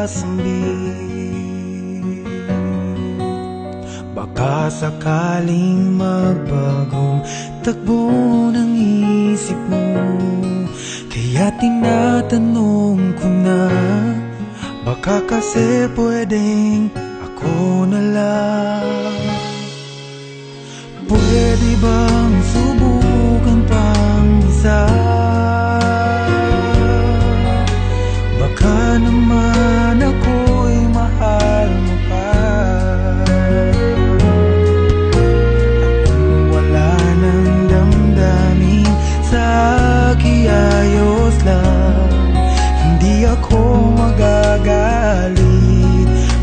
sambit. Baka sakaling magbagong takbo ng isip mo, kaya tinatanong ko na, baka kasi pwedeng ako na lang. Pwede bang subukan pang isa? Baka naman ako'y mahal mo pa. At kung wala nang damdamin sa kiayos lang, hindi ako magagalit.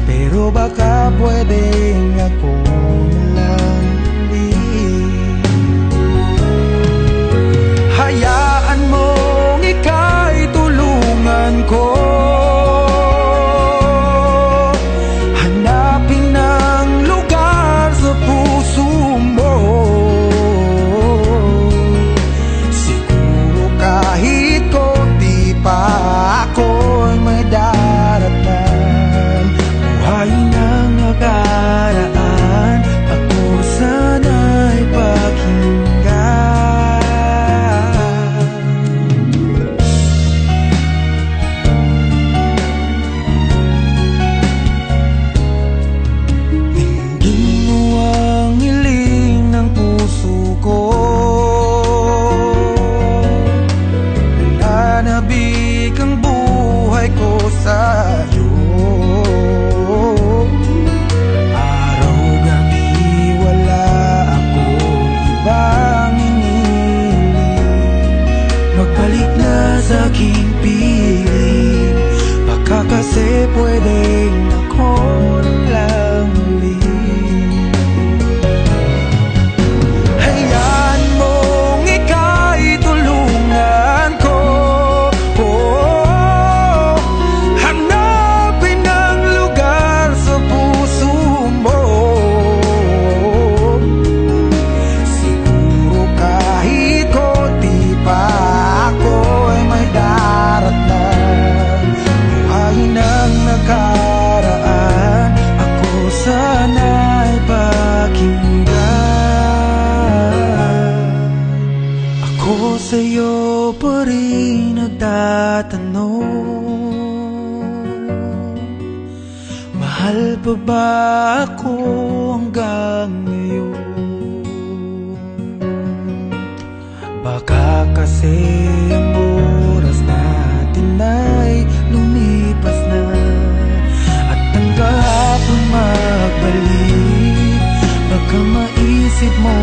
Pero baka pwedeng ako na lang. Hayaan mong ika'y tulungan ko, hanapin ang lugar sa puso mo. Siguro kahit konti pa ako'y may daratan. Buhayin ang nakaraan, ako sana'y pakinggan. Nananabik ang buhay ko sa'yo. Araw-gabi wala akong ibang iniling. Magbalik na sa aking piling, baka kasi pwedeng ako na lang ulit. Sana'y pakinggan. Ako sa'yo pa rin nagtatanong, mahal pa ba ako hanggang ngayon? Baka kasi ang oras natin ay lumipas na, at ang kahapon magbalik. Baka maisip mo